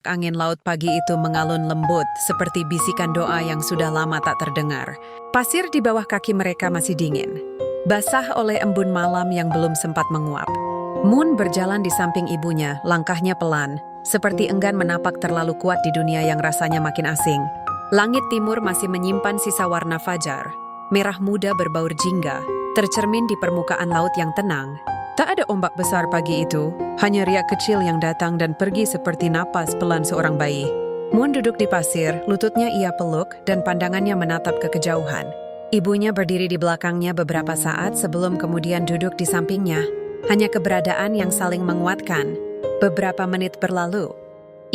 Angin laut pagi itu mengalun lembut, seperti bisikan doa yang sudah lama tak terdengar. Pasir di bawah kaki mereka masih dingin, basah oleh embun malam yang belum sempat menguap. Moon berjalan di samping ibunya, langkahnya pelan, seperti enggan menapak terlalu kuat di dunia yang rasanya makin asing. Langit timur masih menyimpan sisa warna fajar, merah muda berbaur jingga, tercermin di permukaan laut yang tenang. Tak ada ombak besar pagi itu, hanya riak kecil yang datang dan pergi seperti napas pelan seorang bayi. Moon duduk di pasir, lututnya ia peluk dan pandangannya menatap ke kejauhan. Ibunya berdiri di belakangnya beberapa saat sebelum kemudian duduk di sampingnya. Hanya keberadaan yang saling menguatkan. Beberapa menit berlalu,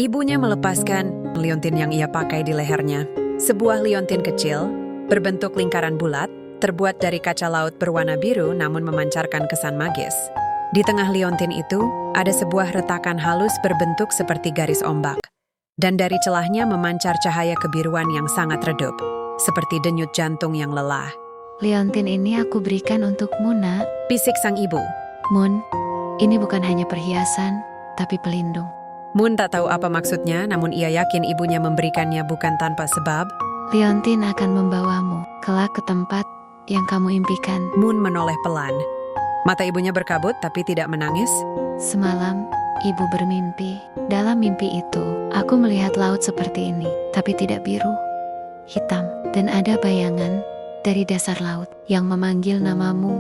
ibunya melepaskan liontin yang ia pakai di lehernya. Sebuah liontin kecil, berbentuk lingkaran bulat, terbuat dari kaca laut berwarna biru namun memancarkan kesan magis. Di tengah liontin itu, ada sebuah retakan halus berbentuk seperti garis ombak. Dan dari celahnya memancar cahaya kebiruan yang sangat redup, seperti denyut jantung yang lelah. Liontin ini aku berikan untukmu, Nak. Bisik sang ibu. Moon, ini bukan hanya perhiasan, tapi pelindung. Moon tak tahu apa maksudnya, namun ia yakin ibunya memberikannya bukan tanpa sebab. Liontin akan membawamu kelak ke tempat yang kamu impikan. Moon menoleh pelan. Mata ibunya berkabut tapi tidak menangis. Semalam, ibu bermimpi. Dalam mimpi itu, aku melihat laut seperti ini, tapi tidak biru, hitam. Dan ada bayangan dari dasar laut yang memanggil namamu,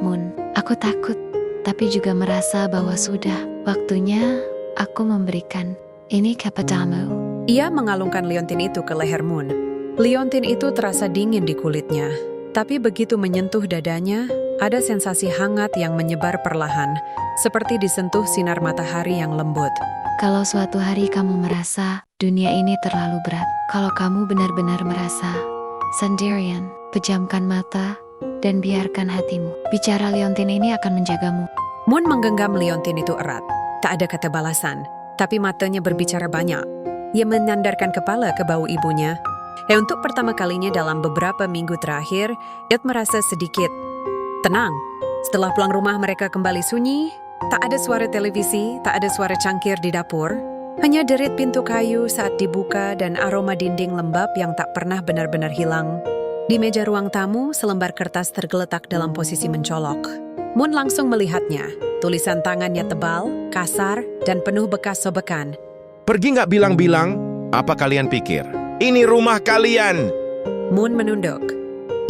Moon. Aku takut, tapi juga merasa bahwa sudah waktunya aku memberikan ini kepadamu. Ia mengalungkan liontin itu ke leher Moon. Liontin itu terasa dingin di kulitnya. Tapi begitu menyentuh dadanya, ada sensasi hangat yang menyebar perlahan, seperti disentuh sinar matahari yang lembut. Kalau suatu hari kamu merasa dunia ini terlalu berat, kalau kamu benar-benar merasa sendirian, pejamkan mata dan biarkan hatimu bicara. Liontin ini akan menjagamu. Moon menggenggam liontin itu erat. Tak ada kata balasan, tapi matanya berbicara banyak. Ia menyandarkan kepala ke bahu ibunya. Untuk pertama kalinya dalam beberapa minggu terakhir, ia merasa sedikit tenang. Setelah pulang rumah mereka kembali sunyi, tak ada suara televisi, tak ada suara cangkir di dapur. Hanya derit pintu kayu saat dibuka dan aroma dinding lembab yang tak pernah benar-benar hilang. Di meja ruang tamu, selembar kertas tergeletak dalam posisi mencolok. Moon langsung melihatnya. Tulisan tangannya tebal, kasar, dan penuh bekas sobekan. Pergi nggak bilang-bilang? Apa kalian pikir? Ini rumah kalian! Moon menunduk.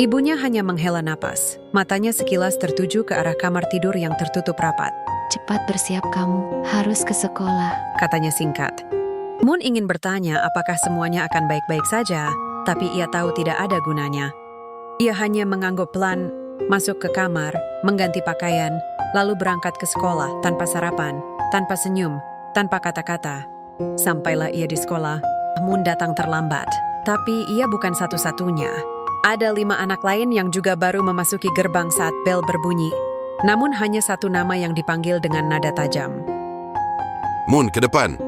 Ibunya hanya menghela napas. Matanya sekilas tertuju ke arah kamar tidur yang tertutup rapat. Cepat bersiap, kamu harus ke sekolah, katanya singkat. Moon ingin bertanya apakah semuanya akan baik-baik saja, tapi ia tahu tidak ada gunanya. Ia hanya mengangguk pelan, masuk ke kamar, mengganti pakaian, lalu berangkat ke sekolah tanpa sarapan, tanpa senyum, tanpa kata-kata. Sampailah ia di sekolah, Moon datang terlambat, tapi ia bukan satu-satunya. Ada 5 anak lain yang juga baru memasuki gerbang saat bel berbunyi. Namun hanya satu nama yang dipanggil dengan nada tajam. Moon, ke depan!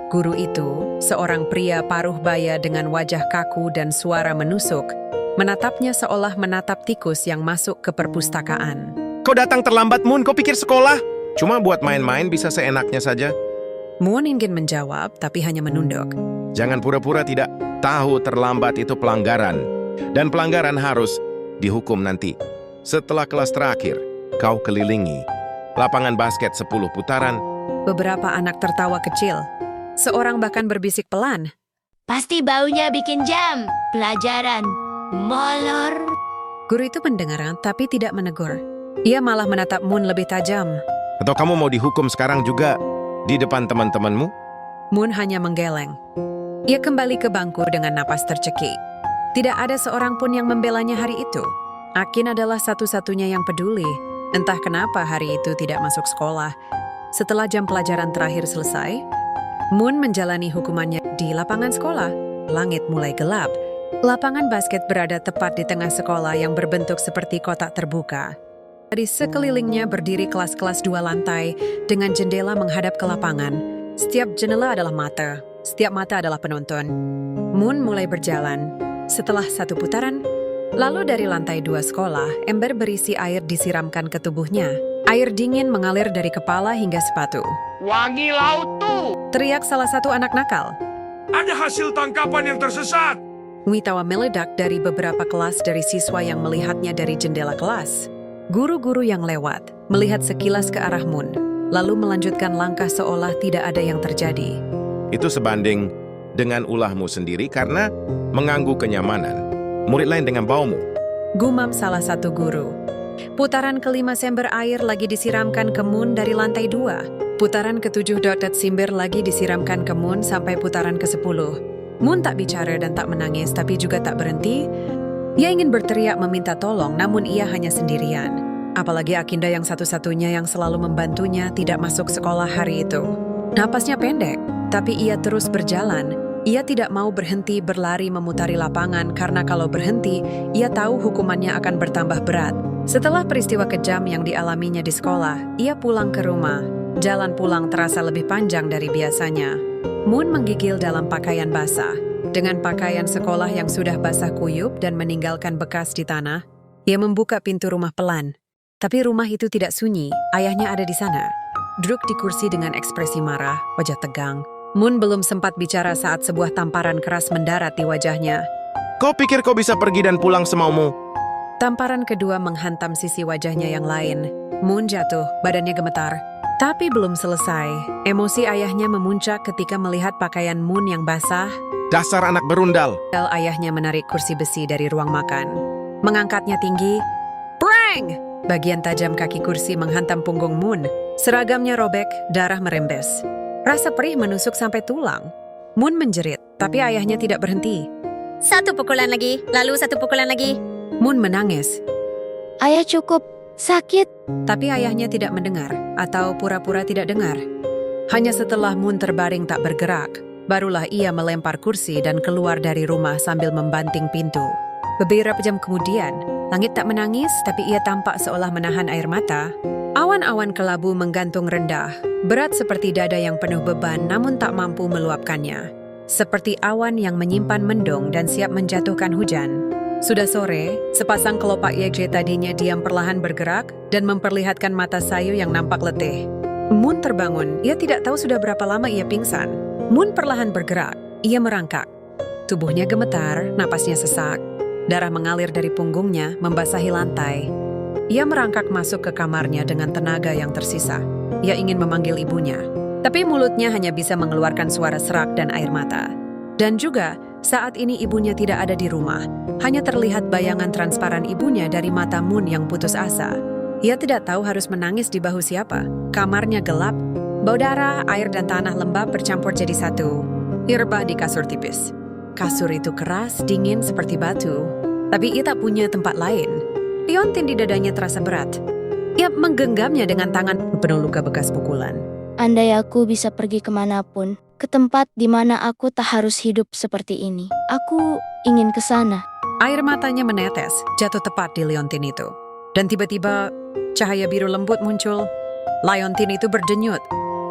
Guru itu, seorang pria paruh baya dengan wajah kaku dan suara menusuk, menatapnya seolah menatap tikus yang masuk ke perpustakaan. Kau datang terlambat, Moon. Kau pikir sekolah? Cuma buat main-main bisa seenaknya saja. Moon ingin menjawab, tapi hanya menunduk. Jangan pura-pura tidak tahu terlambat itu pelanggaran. Dan pelanggaran harus dihukum nanti. Setelah kelas terakhir, kau kelilingi lapangan basket 10 putaran. Beberapa anak tertawa kecil. Seorang bahkan berbisik pelan. Pasti baunya bikin jam. Pelajaran. Molor. Guru itu mendengar tapi tidak menegur. Ia malah menatap Moon lebih tajam. Atau kamu mau dihukum sekarang juga di depan teman-temanmu? Moon hanya menggeleng. Ia kembali ke bangku dengan napas tercekik. Tidak ada seorang pun yang membelanya hari itu. Akin adalah satu-satunya yang peduli. Entah kenapa hari itu tidak masuk sekolah. Setelah jam pelajaran terakhir selesai, Moon menjalani hukumannya di lapangan sekolah. Langit mulai gelap. Lapangan basket berada tepat di tengah sekolah yang berbentuk seperti kotak terbuka. Di sekelilingnya berdiri kelas-kelas 2 lantai dengan jendela menghadap ke lapangan. Setiap jendela adalah mata, setiap mata adalah penonton. Moon mulai berjalan. Setelah 1 putaran, lalu dari lantai 2 sekolah, ember berisi air disiramkan ke tubuhnya. Air dingin mengalir dari kepala hingga sepatu. Wangi laut tuh. Teriak salah satu anak nakal. Ada hasil tangkapan yang tersesat. Tawa meledak dari beberapa kelas dari siswa yang melihatnya dari jendela kelas. Guru-guru yang lewat melihat sekilas ke arah Moon, lalu melanjutkan langkah seolah tidak ada yang terjadi. Itu sebanding dengan ulahmu sendiri karena mengganggu kenyamanan murid lain dengan baumu. Gumam salah satu guru. Putaran kelima sember air lagi disiramkan ke Moon dari lantai 2. Putaran ke-7 dotet simber lagi disiramkan ke Moon sampai putaran ke-10. Moon tak bicara dan tak menangis, tapi juga tak berhenti. Ia ingin berteriak meminta tolong, namun ia hanya sendirian. Apalagi Akinda yang satu-satunya yang selalu membantunya tidak masuk sekolah hari itu. Napasnya pendek, tapi ia terus berjalan. Ia tidak mau berhenti berlari memutari lapangan karena kalau berhenti, ia tahu hukumannya akan bertambah berat. Setelah peristiwa kejam yang dialaminya di sekolah, ia pulang ke rumah. Jalan pulang terasa lebih panjang dari biasanya. Moon menggigil dalam pakaian basah. Dengan pakaian sekolah yang sudah basah kuyup dan meninggalkan bekas di tanah, ia membuka pintu rumah pelan. Tapi rumah itu tidak sunyi, ayahnya ada di sana. Duduk di kursi dengan ekspresi marah, wajah tegang. Moon belum sempat bicara saat sebuah tamparan keras mendarat di wajahnya. Kau pikir kau bisa pergi dan pulang semaumu? Tamparan kedua menghantam sisi wajahnya yang lain. Moon jatuh, badannya gemetar. Tapi belum selesai. Emosi ayahnya memuncak ketika melihat pakaian Moon yang basah. Dasar anak berundal. Ayahnya menarik kursi besi dari ruang makan. Mengangkatnya tinggi. Prang! Bagian tajam kaki kursi menghantam punggung Moon. Seragamnya robek, darah merembes. Rasa perih menusuk sampai tulang. Moon menjerit, tapi ayahnya tidak berhenti. Satu pukulan lagi, lalu satu pukulan lagi. Moon menangis, Ayah cukup, sakit. tapi ayahnya tidak mendengar atau pura-pura tidak dengar. Hanya setelah Moon terbaring tak bergerak, barulah ia melempar kursi dan keluar dari rumah sambil membanting pintu. Beberapa jam kemudian, langit tak menangis tapi ia tampak seolah menahan air mata. Awan-awan kelabu menggantung rendah, berat seperti dada yang penuh beban namun tak mampu meluapkannya. Seperti awan yang menyimpan mendung dan siap menjatuhkan hujan. Sudah sore, sepasang kelopak Yegje tadinya diam perlahan bergerak dan memperlihatkan mata sayu yang nampak letih. Moon terbangun, ia tidak tahu sudah berapa lama ia pingsan. Moon perlahan bergerak, ia merangkak. Tubuhnya gemetar, napasnya sesak. Darah mengalir dari punggungnya, membasahi lantai. Ia merangkak masuk ke kamarnya dengan tenaga yang tersisa. Ia ingin memanggil ibunya, tapi mulutnya hanya bisa mengeluarkan suara serak dan air mata. Dan juga, saat ini ibunya tidak ada di rumah. Hanya terlihat bayangan transparan ibunya dari mata Moon yang putus asa. Ia tidak tahu harus menangis di bahu siapa. Kamarnya gelap, bau darah, air dan tanah lembab bercampur jadi satu. Ia rebah di kasur tipis. Kasur itu keras, dingin seperti batu. Tapi ia tak punya tempat lain. Liontin di dadanya terasa berat. Ia menggenggamnya dengan tangan penuh luka bekas pukulan. Andai aku bisa pergi kemanapun, ke tempat di mana aku tak harus hidup seperti ini. Aku ingin ke sana. Air matanya menetes, jatuh tepat di Liontin itu. Dan tiba-tiba, cahaya biru lembut muncul. Liontin itu berdenyut.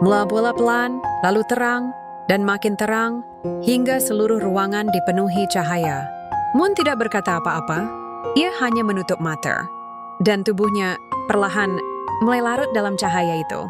Mula-mula pelan, lalu terang, dan makin terang, hingga seluruh ruangan dipenuhi cahaya. Moon tidak berkata apa-apa, ia hanya menutup mata. Dan tubuhnya perlahan mulai larut dalam cahaya itu.